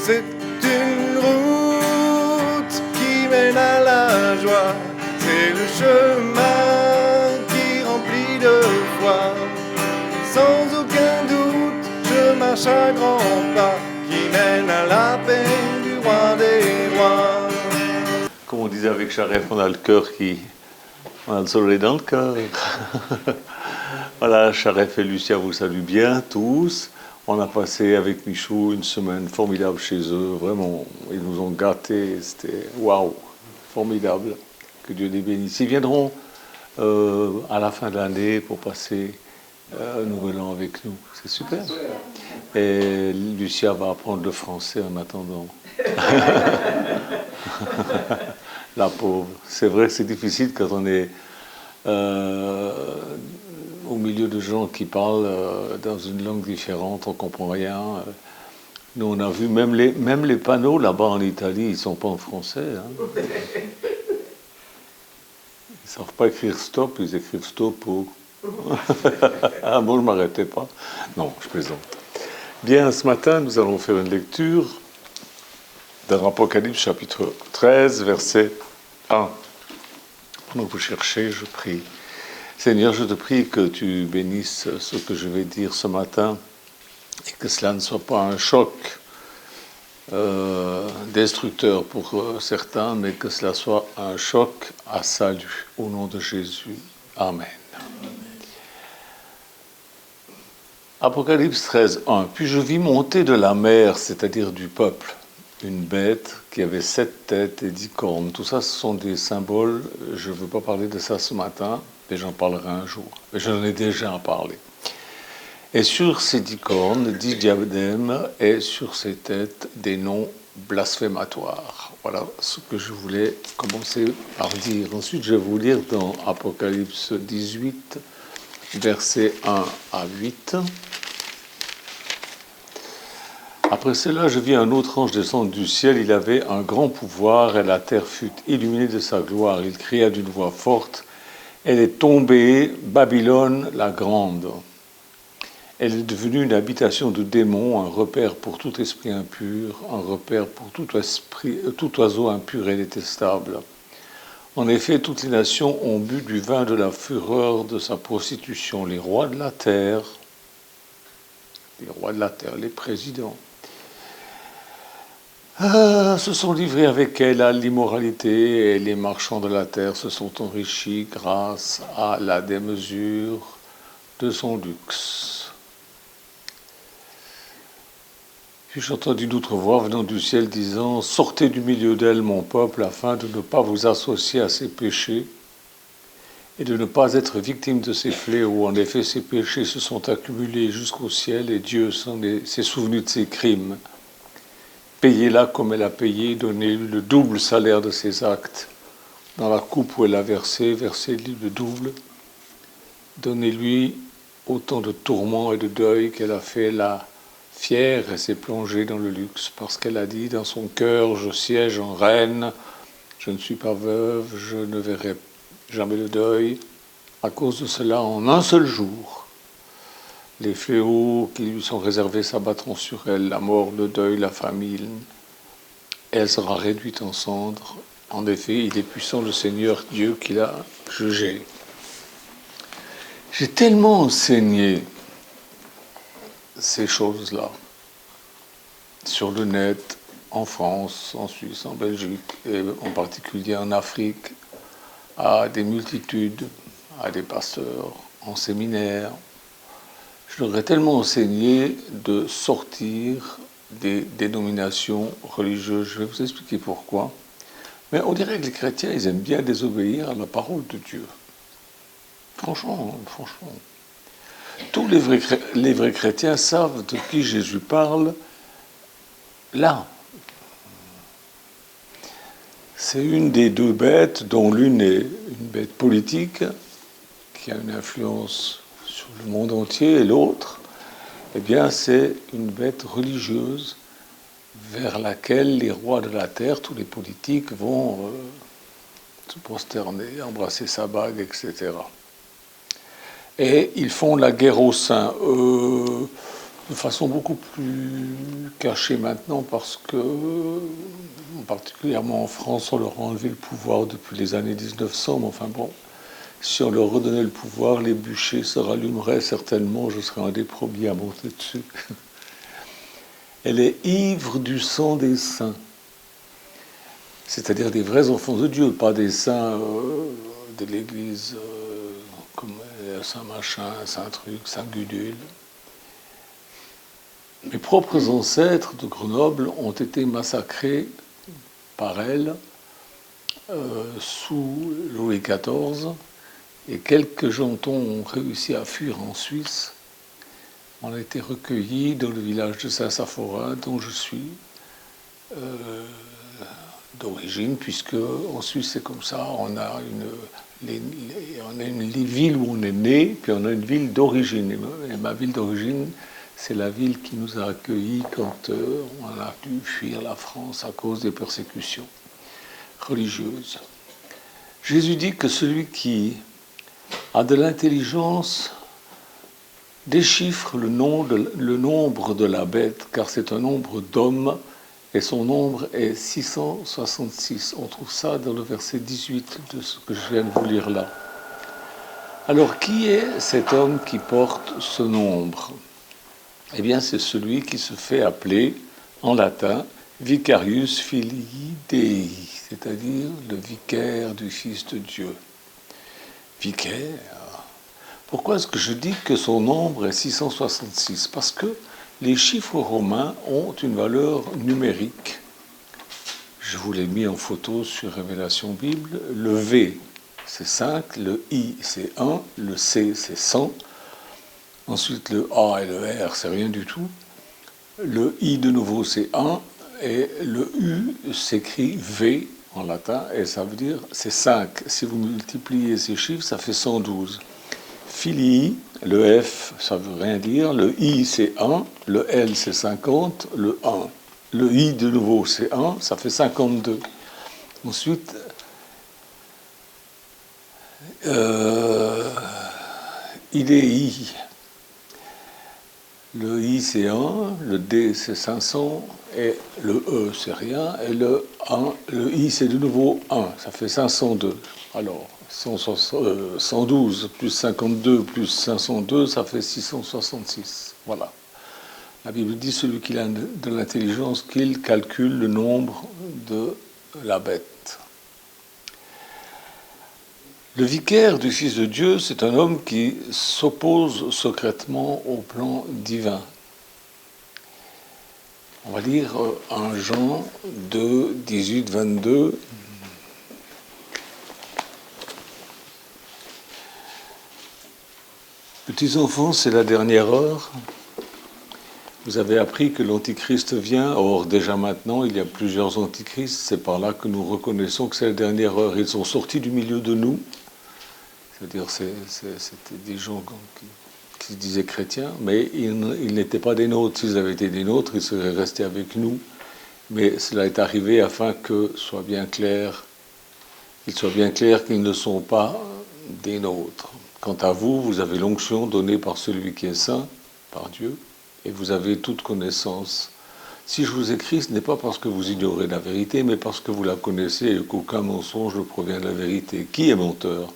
C'est une route qui mène à la joie. C'est le chemin qui remplit de foi. Sans aucun doute, je marche à grands pas qui mène à la paix du roi des rois. Comme on disait avec Charef, on a le cœur qui... On a le soleil dans le cœur. Voilà, Charef et Lucia vous saluent bien tous. On a passé avec Michou une semaine formidable chez eux. Vraiment, ils nous ont gâtés. C'était waouh, formidable. Que Dieu les bénisse. Ils viendront à la fin de l'année pour passer un nouvel an avec nous. C'est super. Et Lucia va apprendre le français en attendant. La pauvre. C'est vrai que c'est difficile quand on est au milieu de gens qui parlent dans une langue différente, on ne comprend rien. Nous, on a vu, même les panneaux là-bas en Italie, ils ne sont pas en français. Hein. Ils ne savent pas écrire stop, ils écrivent stopo. Ah bon, je ne m'arrêtais pas. Non, je plaisante. Bien, ce matin, nous allons faire une lecture dans l'Apocalypse chapitre 13, verset 1. Pendant que vous cherchez, je prie. Seigneur, je te prie que tu bénisses ce que je vais dire ce matin et que cela ne soit pas un choc destructeur pour certains, mais que cela soit un choc à salut. Au nom de Jésus. Amen. Apocalypse 13, 1. Puis je vis monter de la mer, c'est-à-dire du peuple, une bête qui avait 7 têtes et 10 cornes. Tout ça, ce sont des symboles. Je ne veux pas parler de ça ce matin, mais j'en parlerai un jour. Mais j'en ai déjà parlé. Et sur ces 10 cornes, 10 diadèmes, et sur ces têtes, des noms blasphématoires. Voilà ce que je voulais commencer par dire. Ensuite, je vais vous lire dans Apocalypse 18, versets 1 à 8. Après cela, je vis un autre ange descendre du ciel. Il avait un grand pouvoir et la terre fut illuminée de sa gloire. Il cria d'une voix forte, « Elle est tombée, Babylone la grande. Elle est devenue une habitation de démons, un repère pour tout esprit impur, un repère pour tout oiseau impur et détestable. En effet, toutes les nations ont bu du vin de la fureur de sa prostitution. Les rois de la terre, les présidents, se sont livrés avec elle à l'immoralité et les marchands de la terre se sont enrichis grâce à la démesure de son luxe. » Puis j'entendis une autre voix venant du ciel disant « Sortez du milieu d'elle, mon peuple, afin de ne pas vous associer à ses péchés et de ne pas être victime de ses fléaux. En effet, ses péchés se sont accumulés jusqu'au ciel et Dieu s'est souvenu de ses crimes. Payez-la comme elle a payé, donnez-lui le double salaire de ses actes. Dans la coupe où elle a versé, versez-lui le double. Donnez-lui autant de tourments et de deuil qu'elle a fait la fière et s'est plongée dans le luxe, parce qu'elle a dit dans son cœur, je siège en reine, je ne suis pas veuve, je ne verrai jamais le deuil. À cause de cela, en un seul jour, les fléaux qui lui sont réservés s'abattront sur elle, la mort, le deuil, la famine. Elle sera réduite en cendres. En effet, il est puissant le Seigneur Dieu qui l'a jugé. J'ai tellement enseigné ces choses-là sur le net, en France, en Suisse, en Belgique, et en particulier en Afrique, à des multitudes, à des pasteurs, en séminaire. Je leur ai tellement enseigné de sortir des dénominations religieuses. Je vais vous expliquer pourquoi. Mais on dirait que les chrétiens, ils aiment bien désobéir à la parole de Dieu. Franchement. Tous les vrais chrétiens savent de qui Jésus parle là. C'est une des deux bêtes, dont l'une est une bête politique, qui a une influence sur le monde entier, et l'autre, eh bien, c'est une bête religieuse vers laquelle les rois de la terre, tous les politiques, vont se prosterner, embrasser sa bague, etc. Et ils font la guerre aux saints. de façon beaucoup plus cachée maintenant parce que, particulièrement en France, on leur a enlevé le pouvoir depuis les années 1900, mais enfin bon, si on leur redonnait le pouvoir, les bûchers se rallumeraient certainement, je serais un des premiers à monter dessus. Elle est ivre du sang des saints, c'est-à-dire des vrais enfants de Dieu, pas des saints de l'Église comme Saint Machin, Saint Truc, Saint Gudule. Mes propres ancêtres de Grenoble ont été massacrés par elle sous Louis XIV, et quelques gentons ont réussi à fuir en Suisse. On a été recueillis dans le village de Saint-Saphorin, dont je suis d'origine, puisque en Suisse c'est comme ça, on a une ville où on est né, puis on a une ville d'origine. Et ma ville d'origine, c'est la ville qui nous a accueillis quand on a dû fuir la France à cause des persécutions religieuses. Jésus dit que celui qui a de l'intelligence déchiffre le nombre de la bête, car c'est un nombre d'hommes, et son nombre est 666. On trouve ça dans le verset 18 de ce que je viens de vous lire là. Alors, qui est cet homme qui porte ce nombre ? Eh bien, c'est celui qui se fait appeler, en latin, Vicarius Filii Dei, c'est-à-dire le vicaire du Fils de Dieu. Vicaire. Pourquoi est-ce que je dis que son nombre est 666 ? Parce que les chiffres romains ont une valeur numérique. Je vous l'ai mis en photo sur Révélation Bible. Le V, c'est 5, le I, c'est 1, le C, c'est 100. Ensuite, le A et le R, c'est rien du tout. Le I, de nouveau, c'est 1. Et le U s'écrit V en latin, et ça veut dire c'est 5. Si vous multipliez ces chiffres, ça fait 112. Filii, le F, ça veut rien dire. Le I, c'est 1. Le L, c'est 50. Le 1. Le I, de nouveau, c'est 1. Ça fait 52. Ensuite, IDI. Le I, c'est 1. Le D, c'est 500. Et le E, c'est rien. Et le I, c'est de nouveau 1. Ça fait 502. Alors, 112 plus 52 plus 502, ça fait 666. Voilà. La Bible dit celui qui a de l'intelligence qu'il calcule le nombre de la bête. Le vicaire du Fils de Dieu, c'est un homme qui s'oppose secrètement au plan divin. On va lire 1 Jean 2, 18, 22. Petits enfants, c'est la dernière heure. Vous avez appris que l'Antichrist vient. Or, déjà maintenant, il y a plusieurs Antichrists. C'est par là que nous reconnaissons que c'est la dernière heure. Ils sont sortis du milieu de nous. C'est-à-dire, c'était des gens qui se disaient chrétiens, mais ils n'étaient pas des nôtres. S'ils avaient été des nôtres, ils seraient restés avec nous. Mais cela est arrivé afin que soit bien clair, qu'il soit bien clair qu'ils ne sont pas des nôtres. Quant à vous, vous avez l'onction donnée par celui qui est saint, par Dieu, et vous avez toute connaissance. Si je vous écris, ce n'est pas parce que vous ignorez la vérité, mais parce que vous la connaissez et qu'aucun mensonge ne provient de la vérité. Qui est menteur ?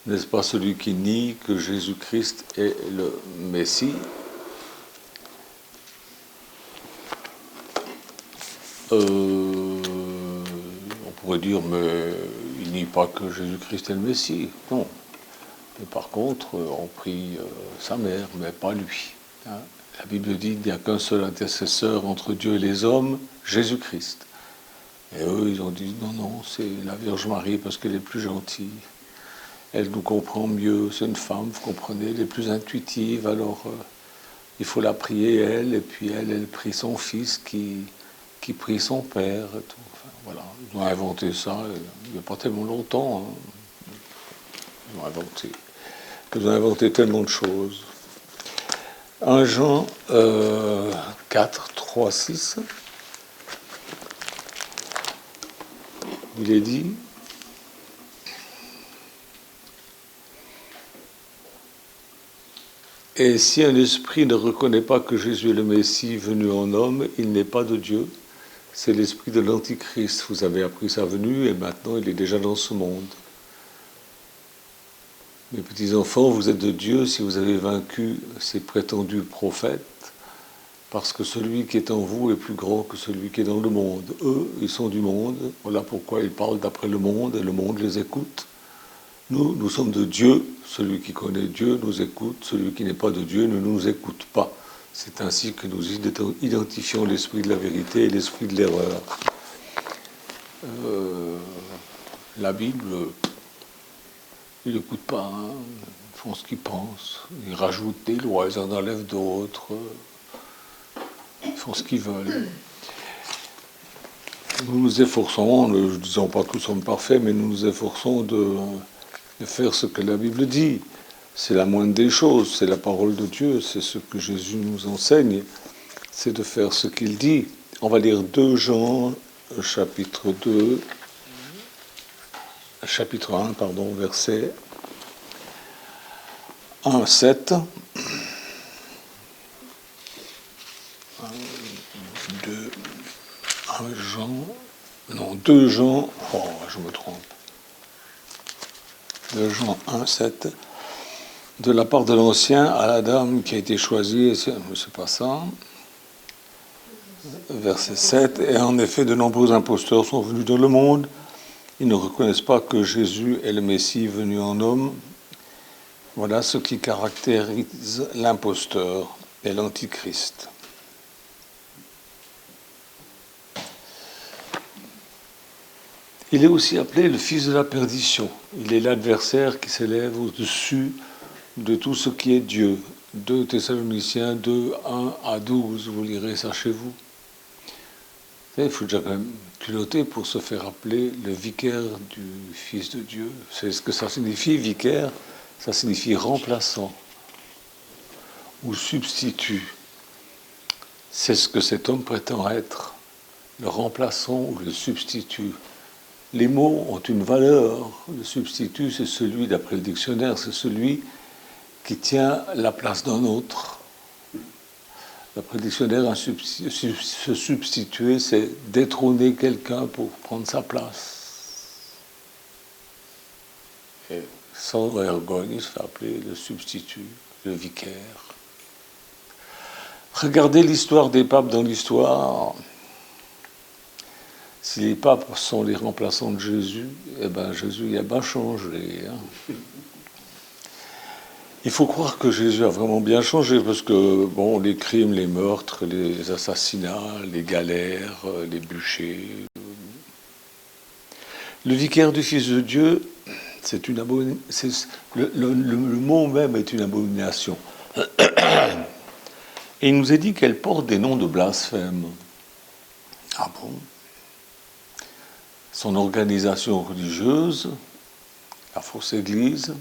N'est-ce pas celui qui nie que Jésus-Christ est le Messie ? On pourrait dire, mais il nie pas que Jésus-Christ est le Messie. Non. Mais par contre, on prie sa mère, mais pas lui. Hein. La Bible dit qu'il n'y a qu'un seul intercesseur entre Dieu et les hommes, Jésus-Christ. Et eux, ils ont dit, non, c'est la Vierge Marie parce qu'elle est plus gentille. Elle nous comprend mieux, c'est une femme, vous comprenez, elle est plus intuitive, alors il faut la prier elle, et puis elle prie son fils qui prie son père. Et tout. Enfin, voilà, ils ont inventé ça il n'y a pas tellement longtemps. Hein. Ils ont inventé tellement de choses. 1 Jean 4, 3, 6, il est dit, Et si un esprit ne reconnaît pas que Jésus est le Messie venu en homme, il n'est pas de Dieu. C'est l'esprit de l'Antichrist. Vous avez appris sa venue et maintenant il est déjà dans ce monde. Mes petits-enfants, vous êtes de Dieu si vous avez vaincu ces prétendus prophètes, parce que celui qui est en vous est plus grand que celui qui est dans le monde. Eux, ils sont du monde. Voilà pourquoi ils parlent d'après le monde et le monde les écoute. Nous sommes de Dieu. Celui qui connaît Dieu nous écoute. Celui qui n'est pas de Dieu ne nous écoute pas. C'est ainsi que nous identifions l'esprit de la vérité et l'esprit de l'erreur. La Bible, ils n'écoutent pas. Hein. Ils font ce qu'ils pensent. Ils rajoutent des lois, ils en enlèvent d'autres. Ils font ce qu'ils veulent. Nous nous efforçons, ne disons pas que nous sommes parfaits, mais nous nous efforçons de faire ce que la Bible dit. C'est la moindre des choses, c'est la parole de Dieu, c'est ce que Jésus nous enseigne, c'est de faire ce qu'il dit. On va lire 2 Jean, chapitre 1, verset 1 à 7. 2 Jean, je me trompe. 2 Jean 1, 7. De la part de l'ancien à la dame qui a été choisie, c'est pas ça. Verset 7. Et en effet, de nombreux imposteurs sont venus dans le monde. Ils ne reconnaissent pas que Jésus est le Messie venu en homme. Voilà ce qui caractérise l'imposteur et l'antichrist. Il est aussi appelé le fils de la perdition. Il est l'adversaire qui s'élève au-dessus de tout ce qui est Dieu. 2 Thessaloniciens 2, 1 à 12, vous lirez ça chez vous. Il faut déjà quand même culotter pour se faire appeler le vicaire du Fils de Dieu. C'est ce que ça signifie, vicaire. Ça signifie remplaçant ou substitut. C'est ce que cet homme prétend être, le remplaçant ou le substitut. Les mots ont une valeur. Le substitut, c'est celui, d'après le dictionnaire, c'est celui qui tient la place d'un autre. D'après le dictionnaire, se substituer, c'est détrôner quelqu'un pour prendre sa place. Et sans vergogne, il se fait appeler le substitut, le vicaire. Regardez l'histoire des papes dans l'histoire. Si les papes sont les remplaçants de Jésus, eh bien Jésus il a bien changé. Hein. Il faut croire que Jésus a vraiment bien changé, parce que bon, les crimes, les meurtres, les assassinats, les galères, les bûchers. Le vicaire du Fils de Dieu, c'est une abomination. Le mot même est une abomination. Et il nous est dit qu'elle porte des noms de blasphème. Ah bon ? Son organisation religieuse, la fausse Église,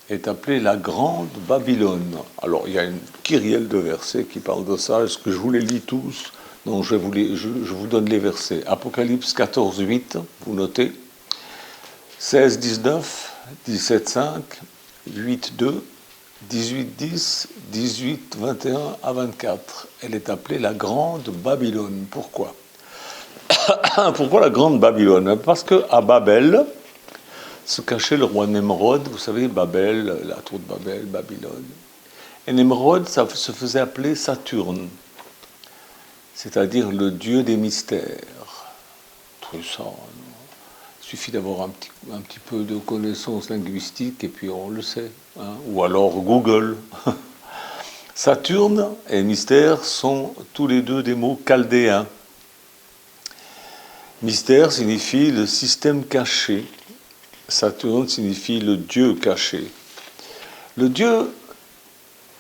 est appelée la Grande Babylone. Alors, il y a une kyrielle de versets qui parlent de ça. Est-ce que je vous les lis tous ? Non, je vous donne les versets. Apocalypse 14, 8, vous notez. 16, 19, 17, 5, 8, 2, 18, 10, 18, 21 à 24. Elle est appelée la Grande Babylone. Pourquoi ? Pourquoi la Grande Babylone ? Parce qu'à Babel se cachait le roi Nemrod, vous savez, Babel, la tour de Babel, Babylone. Et Nemrod, ça se faisait appeler Saturne, c'est-à-dire le dieu des mystères. Tout ça, il suffit d'avoir un petit peu de connaissances linguistiques et puis on le sait. Hein. Ou alors Google. Saturne et mystère sont tous les deux des mots chaldéens. Mystère signifie le système caché. Saturne signifie le Dieu caché. Le Dieu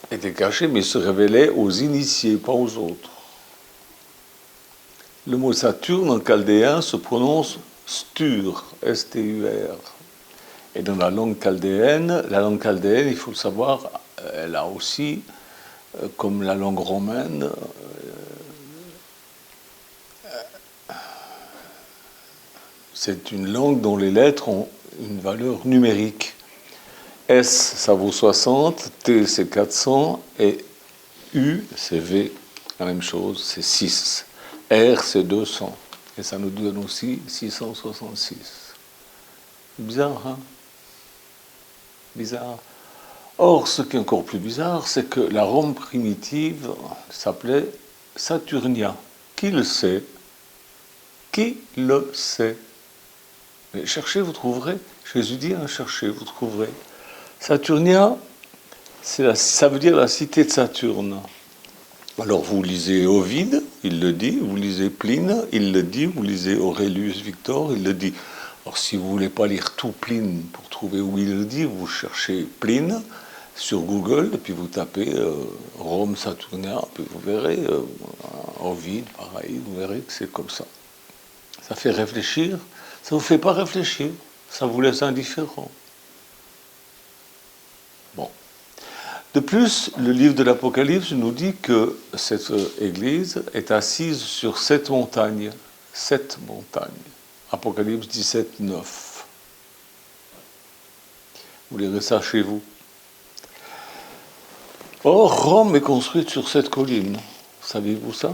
était caché, mais se révélait aux initiés, pas aux autres. Le mot Saturne en chaldéen se prononce Stur, S-T-U-R. Et dans la langue chaldéenne, il faut le savoir, elle a aussi, comme la langue romaine, c'est une langue dont les lettres ont une valeur numérique. S, ça vaut 60, T, c'est 400, et U, c'est V, la même chose, c'est 6. R, c'est 200. Et ça nous donne aussi 666. Bizarre, hein? Bizarre. Or, ce qui est encore plus bizarre, c'est que la Rome primitive s'appelait Saturnia. Qui le sait? Qui le sait? Mais cherchez, vous trouverez. Jésus dit, hein, cherchez, vous trouverez. Saturnia, ça veut dire la cité de Saturne. Alors vous lisez Ovide, il le dit, vous lisez Pline, il le dit, vous lisez Aurelius Victor, il le dit. Alors si vous ne voulez pas lire tout Pline pour trouver où il le dit, vous cherchez Pline sur Google, et puis vous tapez Rome Saturnia, puis vous verrez, Ovide, pareil, vous verrez que c'est comme ça. Ça fait réfléchir, ça ne vous fait pas réfléchir, ça vous laisse indifférent. Bon. De plus, le livre de l'Apocalypse nous dit que cette église est assise sur 7 montagnes. 7 montagnes. Apocalypse 17, 9. Vous lirez ça chez vous. Or, Rome est construite sur 7 collines. Saviez-vous ça?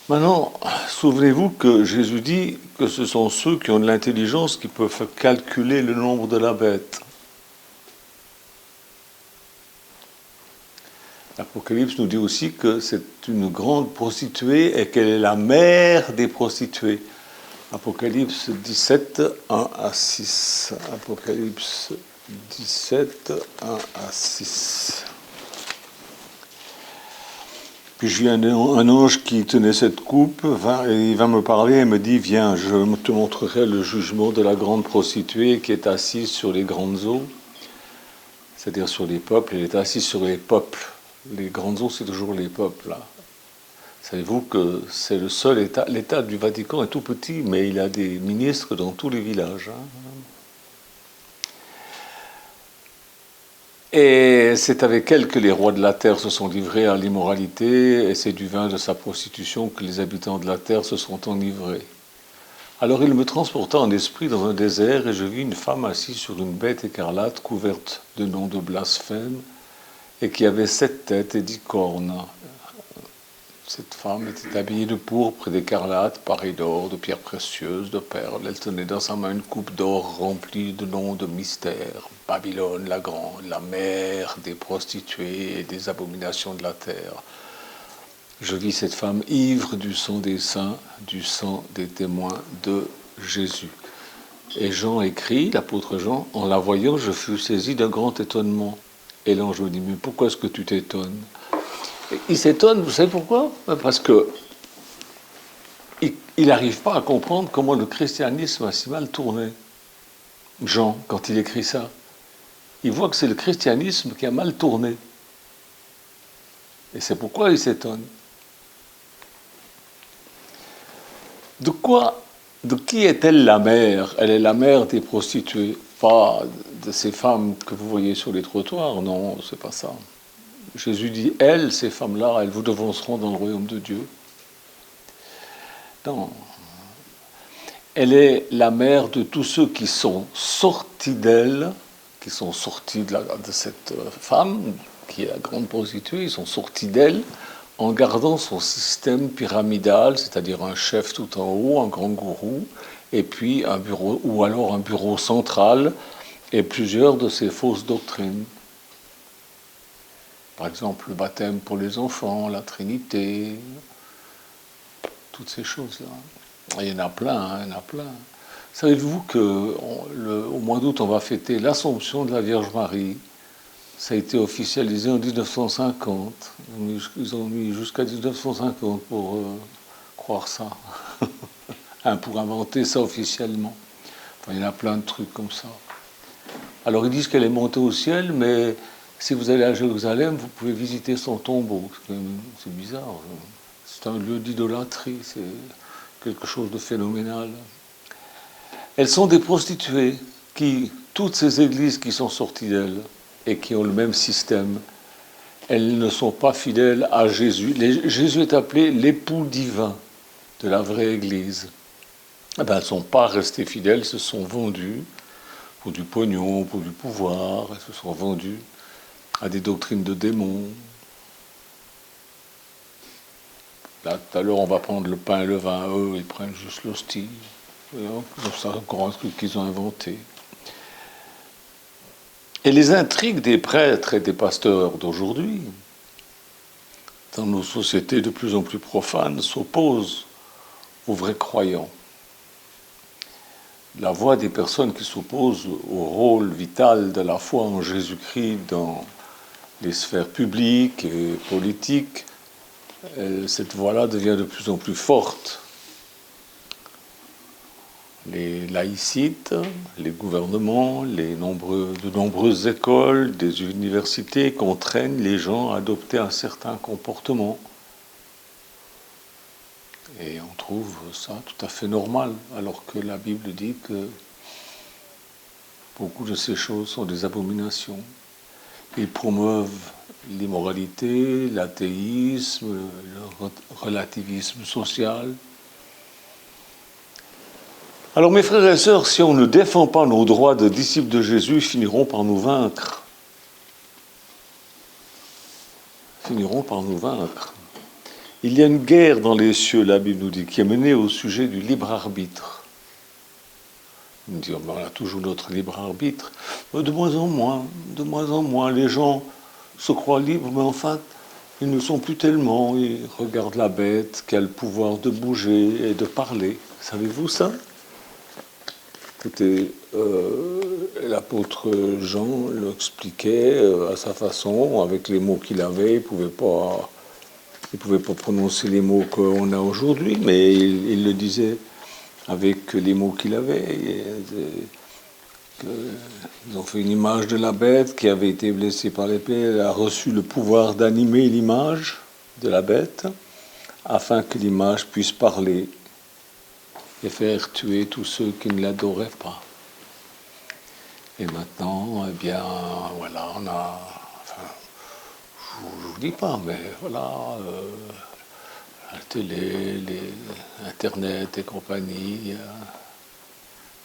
Maintenant, souvenez-vous que Jésus dit que ce sont ceux qui ont de l'intelligence qui peuvent calculer le nombre de la bête. L'Apocalypse nous dit aussi que c'est une grande prostituée et qu'elle est la mère des prostituées. Apocalypse 17, 1 à 6. Apocalypse 17, 1 à 6. Puis j'ai un ange qui tenait cette coupe, et il va me parler et me dit, viens, je te montrerai le jugement de la grande prostituée qui est assise sur les grandes eaux, c'est-à-dire sur les peuples, elle est assise sur les peuples. Les grandes eaux, c'est toujours les peuples. Là. Savez-vous que c'est le seul État, l'État du Vatican est tout petit, mais il a des ministres dans tous les villages. Hein. Et c'est avec elle que les rois de la terre se sont livrés à l'immoralité, et c'est du vin de sa prostitution que les habitants de la terre se sont enivrés. Alors il me transporta en esprit dans un désert, et je vis une femme assise sur une bête écarlate, couverte de noms de blasphème, et qui avait 7 têtes et 10 cornes. Cette femme était habillée de pourpre et d'écarlate, parée d'or, de pierres précieuses, de perles. Elle tenait dans sa main une coupe d'or remplie de noms de mystères. Babylone la grande, la mère des prostituées et des abominations de la terre. Je vis cette femme ivre du sang des saints, du sang des témoins de Jésus. Et Jean écrit, l'apôtre Jean, en la voyant, je fus saisi d'un grand étonnement. Et l'ange me dit, mais pourquoi est-ce que tu t'étonnes? Il s'étonne, vous savez pourquoi? Parce que il n'arrive pas à comprendre comment le christianisme a si mal tourné. Jean, quand il écrit ça, il voit que c'est le christianisme qui a mal tourné. Et c'est pourquoi il s'étonne. De qui est-elle la mère? Elle est la mère des prostituées. Pas de ces femmes que vous voyez sur les trottoirs, non, c'est pas ça. Jésus dit, elles, ces femmes-là, elles vous devanceront dans le royaume de Dieu. Non. Elle est la mère de tous ceux qui sont sortis d'elle, qui sont sortis de cette femme, qui est la grande prostituée, ils sont sortis d'elle en gardant son système pyramidal, c'est-à-dire un chef tout en haut, un grand gourou, et puis un bureau, ou alors un bureau central, et plusieurs de ces fausses doctrines. Par exemple, le baptême pour les enfants, la Trinité, toutes ces choses-là. Il y en a plein, hein, il y en a plein. Savez-vous qu'au mois d'août, on va fêter l'Assomption de la Vierge Marie? Ça a été officialisé en 1950. Ils ont mis jusqu'à 1950 pour croire ça, pour inventer ça officiellement. Enfin, il y en a plein de trucs comme ça. Alors ils disent qu'elle est montée au ciel, mais si vous allez à Jérusalem, vous pouvez visiter son tombeau. C'est bizarre. C'est un lieu d'idolâtrie, c'est quelque chose de phénoménal. Elles sont des prostituées toutes ces églises qui sont sorties d'elles et qui ont le même système, elles ne sont pas fidèles à Jésus. Jésus est appelé l'époux divin de la vraie église. Eh bien, elles ne sont pas restées fidèles, se sont vendues pour du pognon, pour du pouvoir, et se sont vendus à des doctrines de démons. Là, tout à l'heure, on va prendre le pain et le vin, eux, ils prennent juste l'hostie. C'est encore un truc qu'ils ont inventé. Et les intrigues des prêtres et des pasteurs d'aujourd'hui, dans nos sociétés de plus en plus profanes, s'opposent aux vrais croyants. La voix des personnes qui s'opposent au rôle vital de la foi en Jésus-Christ dans les sphères publiques et politiques, cette voix-là devient de plus en plus forte. Les laïcites, les gouvernements, de nombreuses écoles, des universités contraignent les gens à adopter un certain comportement. Et on trouve ça tout à fait normal, alors que la Bible dit que beaucoup de ces choses sont des abominations. Ils promeuvent l'immoralité, l'athéisme, le relativisme social. Alors mes frères et sœurs, si on ne défend pas nos droits de disciples de Jésus, ils finiront par nous vaincre. Finiront par nous vaincre. Il y a une guerre dans les cieux, la Bible nous dit, qui est menée au sujet du libre arbitre. On dit, on a toujours notre libre arbitre. Mais de moins en moins, les gens se croient libres, mais en fait, ils ne sont plus tellement. Ils regardent la bête qui a le pouvoir de bouger et de parler. Savez-vous ça ? Écoutez, l'apôtre Jean l'expliquait à sa façon, avec les mots qu'il avait. Il ne pouvait pas prononcer les mots qu'on a aujourd'hui, mais il le disait avec les mots qu'il avait. Ils ont fait une image de la bête qui avait été blessée par l'épée. Elle a reçu le pouvoir d'animer l'image de la bête afin que l'image puisse parler et faire tuer tous ceux qui ne l'adoraient pas. Et maintenant, eh bien, voilà, on a... Enfin, je ne vous dis pas, mais voilà, la télé, Internet et compagnie.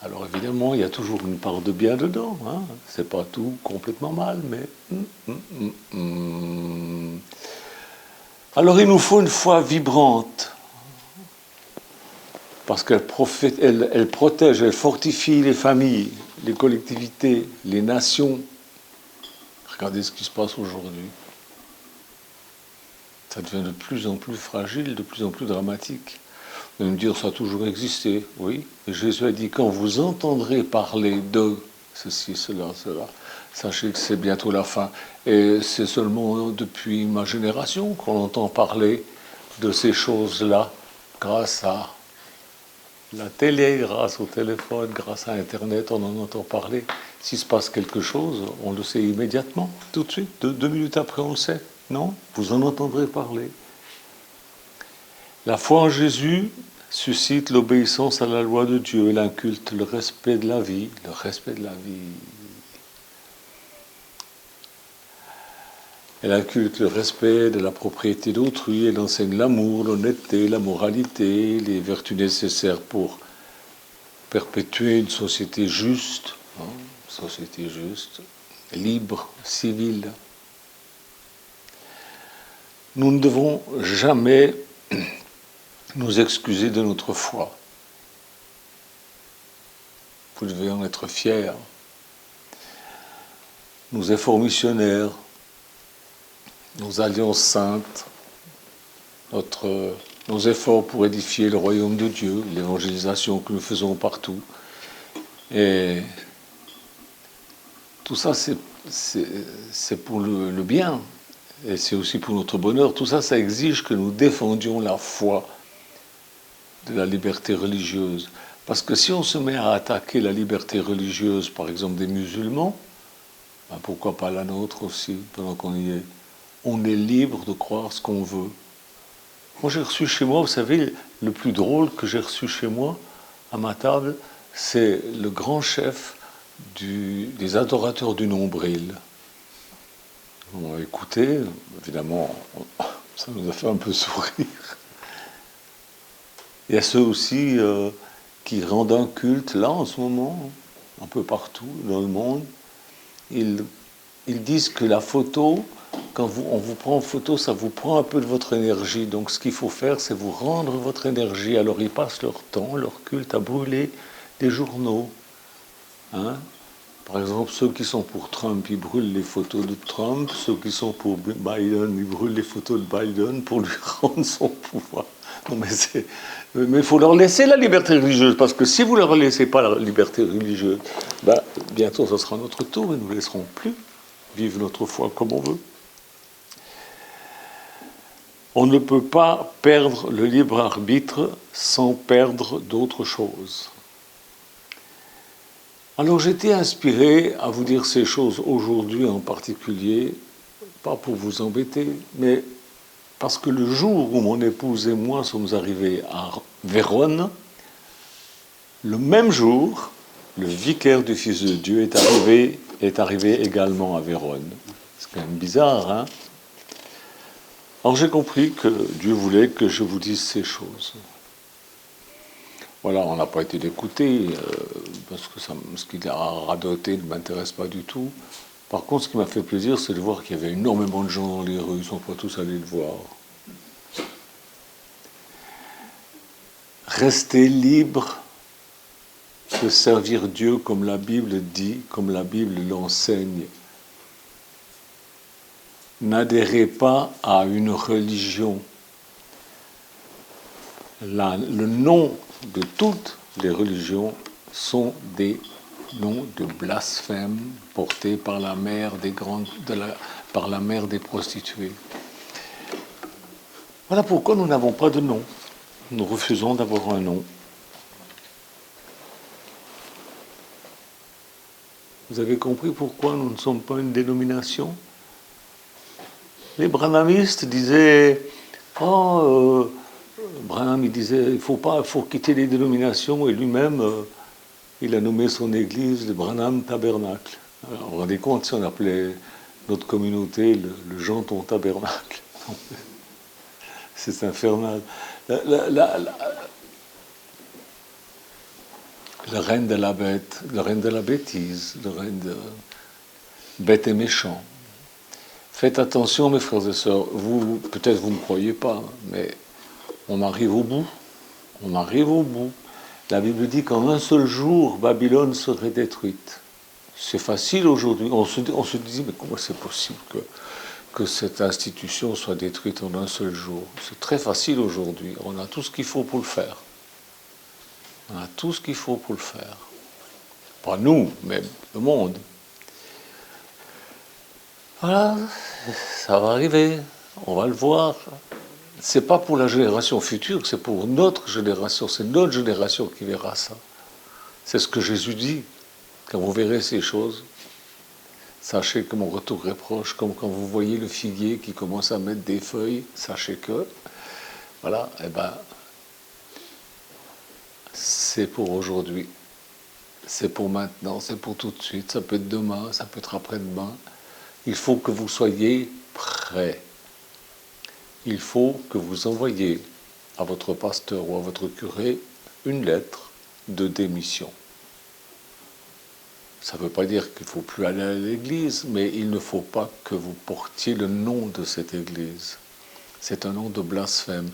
Alors évidemment, il y a toujours une part de bien dedans. Hein. C'est pas tout complètement mal, mais... Alors il nous faut une foi vibrante. Parce qu'elle protège, elle fortifie les familles, les collectivités, les nations. Regardez ce qui se passe aujourd'hui. Ça devient de plus en plus fragile, de plus en plus dramatique. Vous allez me dire, ça a toujours existé. Oui, et Jésus a dit, quand vous entendrez parler de ceci, cela, sachez que c'est bientôt la fin. Et c'est seulement depuis ma génération qu'on entend parler de ces choses-là, grâce à la télé, grâce au téléphone, grâce à Internet, on en entend parler. S'il se passe quelque chose, on le sait immédiatement, tout de suite. 2 minutes après, on le sait. Non, vous en entendrez parler. La foi en Jésus suscite l'obéissance à la loi de Dieu. Elle inculte le respect de la vie. Le respect de la vie. Elle inculte le respect de la propriété d'autrui, elle enseigne l'amour, l'honnêteté, la moralité, les vertus nécessaires pour perpétuer une société juste, libre, civile. Nous ne devons jamais nous excuser de notre foi. Vous devez en être fiers. Nos efforts missionnaires, nos alliances saintes, nos efforts pour édifier le royaume de Dieu, l'évangélisation que nous faisons partout. Et tout ça, c'est pour le bien, et c'est aussi pour notre bonheur. Tout ça, ça exige que nous défendions la foi de la liberté religieuse. Parce que si on se met à attaquer la liberté religieuse, par exemple des musulmans, ben pourquoi pas la nôtre aussi, pendant qu'on y est. On est libre de croire ce qu'on veut. Moi, j'ai reçu chez moi, vous savez, le plus drôle que j'ai reçu chez moi, à ma table, c'est le grand chef des adorateurs du nombril. On a écouté, évidemment, ça nous a fait un peu sourire. Il y a ceux aussi qui rendent un culte, là, en ce moment, un peu partout dans le monde, ils disent que la photo, quand on vous prend en photo, ça vous prend un peu de votre énergie. Donc ce qu'il faut faire, c'est vous rendre votre énergie. Alors ils passent leur temps, leur culte à brûler des journaux. Hein? Par exemple, ceux qui sont pour Trump, ils brûlent les photos de Trump. Ceux qui sont pour Biden, ils brûlent les photos de Biden pour lui rendre son pouvoir. Non, mais il faut leur laisser la liberté religieuse, parce que si vous ne leur laissez pas la liberté religieuse, bientôt ce sera notre tour et nous ne laisserons plus vivre notre foi comme on veut. On ne peut pas perdre le libre arbitre sans perdre d'autres choses. Alors j'étais inspiré à vous dire ces choses aujourd'hui en particulier, pas pour vous embêter, mais parce que le jour où mon épouse et moi sommes arrivés à Vérone, le même jour, le vicaire du Fils de Dieu est arrivé également à Vérone. C'est quand même bizarre, hein? Alors j'ai compris que Dieu voulait que je vous dise ces choses. Voilà, on n'a pas été l'écouter, parce que ce qu'il a radoté ne m'intéresse pas du tout. Par contre, ce qui m'a fait plaisir, c'est de voir qu'il y avait énormément de gens dans les rues, ils ne sont pas tous allés le voir. Restez libre de servir Dieu comme la Bible dit, comme la Bible l'enseigne. N'adhérez pas à une religion. Le nom de toutes les religions sont des noms de blasphème portés par la mère par la mère des prostituées. Voilà pourquoi nous n'avons pas de nom. Nous refusons d'avoir un nom. Vous avez compris pourquoi nous ne sommes pas une dénomination? Les branhamistes disaient Branham il disait il faut quitter les dénominations, et lui-même il a nommé son église le Branham Tabernacle. Alors, vous vous rendez compte si on appelait notre communauté le Janton Tabernacle? C'est infernal. Le règne de la bête, le règne de la bêtise, le règne de bête et méchant. Faites attention, mes frères et sœurs. Peut-être vous ne croyez pas, mais on arrive au bout. On arrive au bout. La Bible dit qu'en un seul jour, Babylone serait détruite. C'est facile aujourd'hui. On se dit, mais comment c'est possible que cette institution soit détruite en un seul jour? C'est très facile aujourd'hui. On a tout ce qu'il faut pour le faire. On a tout ce qu'il faut pour le faire. Pas nous, mais le monde. Voilà, ça va arriver. On va le voir. C'est pas pour la génération future, c'est pour notre génération. C'est notre génération qui verra ça. C'est ce que Jésus dit. Quand vous verrez ces choses, sachez que mon retour est proche. Comme quand vous voyez le figuier qui commence à mettre des feuilles, sachez que, voilà, c'est pour aujourd'hui. C'est pour maintenant, c'est pour tout de suite. Ça peut être demain, ça peut être après-demain. Il faut que vous soyez prêts. Il faut que vous envoyiez à votre pasteur ou à votre curé une lettre de démission. Ça ne veut pas dire qu'il ne faut plus aller à l'église, mais il ne faut pas que vous portiez le nom de cette église. C'est un nom de blasphème.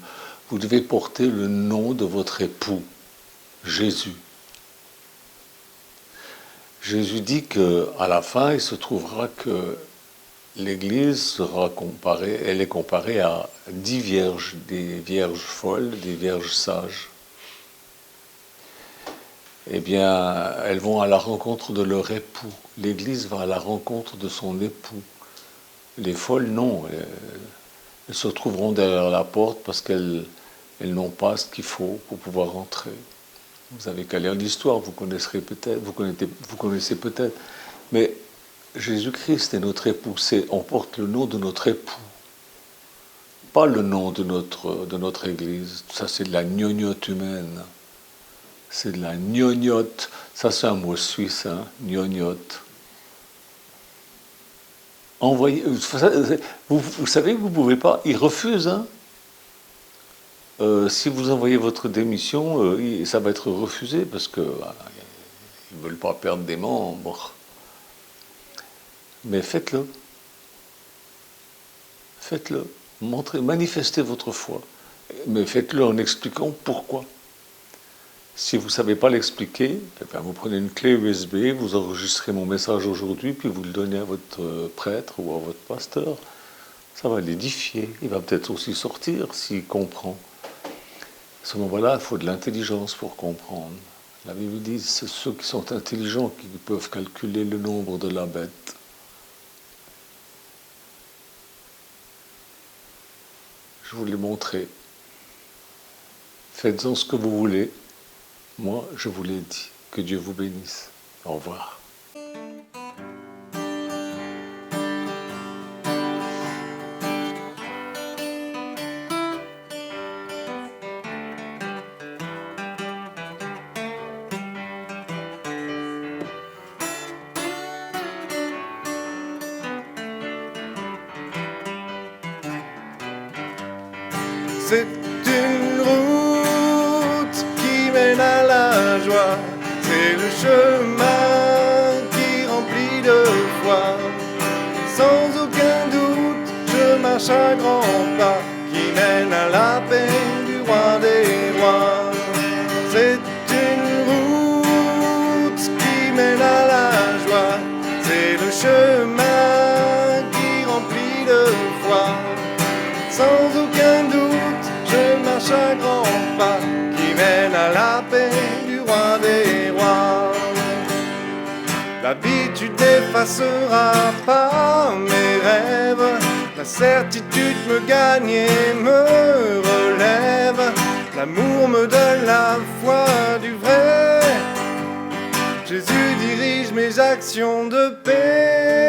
Vous devez porter le nom de votre époux, Jésus. Jésus dit qu'à la fin, il se trouvera que l'Église sera comparée, elle est comparée à 10 vierges, des vierges folles, des vierges sages. Eh bien, elles vont à la rencontre de leur époux. L'Église va à la rencontre de son époux. Les folles, non. Elles se trouveront derrière la porte parce qu'elles n'ont pas ce qu'il faut pour pouvoir entrer. Vous avez qu'à lire l'histoire, vous connaissez peut-être. Mais Jésus-Christ est notre époux, on porte le nom de notre époux, pas le nom de notre Église. Ça, c'est de la gnognotte humaine. C'est de la gnognotte. Ça, c'est un mot suisse, hein, gnognotte. Envoyez, vous savez que vous ne pouvez pas, ils refusent, hein. Si vous envoyez votre démission, ça va être refusé parce que Ils ne veulent pas perdre des membres. Mais faites-le. Faites-le. Montrez, manifestez votre foi. Mais faites-le en expliquant pourquoi. Si vous ne savez pas l'expliquer, eh bien vous prenez une clé USB, vous enregistrez mon message aujourd'hui, puis vous le donnez à votre prêtre ou à votre pasteur. Ça va l'édifier. Il va peut-être aussi sortir s'il comprend. À ce moment-là, il faut de l'intelligence pour comprendre. La Bible dit que c'est ceux qui sont intelligents qui peuvent calculer le nombre de la bête. Je vous l'ai montré. Faites-en ce que vous voulez. Moi, je vous l'ai dit. Que Dieu vous bénisse. Au revoir. C'est une route qui mène à la joie, c'est le chemin qui remplit de foi. Sans aucun doute, je marche à grands pas qui mène à la paix du roi des rois. C'est une route qui mène à la joie, c'est le chemin qui remplit de foi. Sans aucun doute, je marche à grands pas qui mène à la paix du roi des rois. L'habitude n'effacera pas mes rêves, la certitude me gagne et me relève. L'amour me donne la foi du vrai, Jésus dirige mes actions de paix.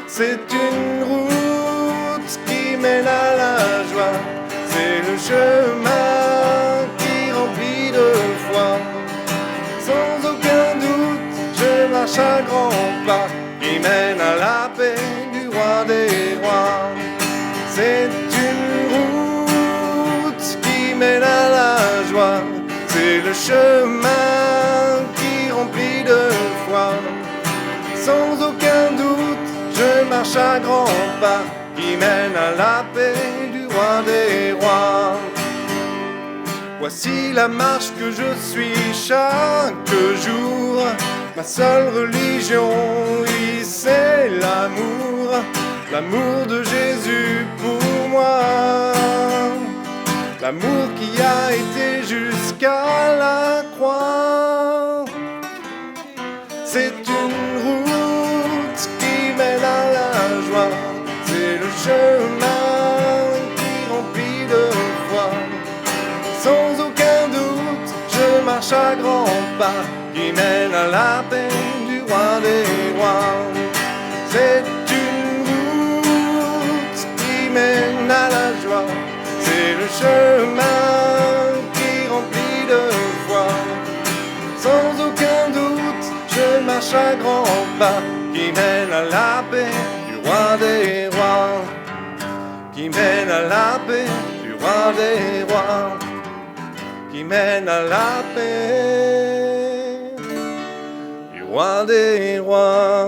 C'est une route qui mène à la joie, c'est le chemin qui remplit de foi. Sans aucun doute, je marche à grands pas qui mène à la paix du roi des rois. C'est une route qui mène à la joie, c'est le chemin qui remplit de foi. Sans aucun doute, je marche à grands pas qui mène à la paix du roi des rois. Voici la marche que je suis chaque jour. Ma seule religion, oui, c'est l'amour. L'amour de Jésus pour moi. L'amour qui a été jusqu'à la croix. C'est une route qui mène à la joie, c'est le chemin qui remplit de foi. Sans aucun doute, je marche à grands pas qui mène à la paix du roi des rois. C'est une route qui mène à la joie, c'est le chemin qui remplit de foi. Sans aucun doute, je marche à grands pas qui mène à la paix du roi des rois. Qui mène à la paix du roi des rois. Qui mène à la paix du roi des rois.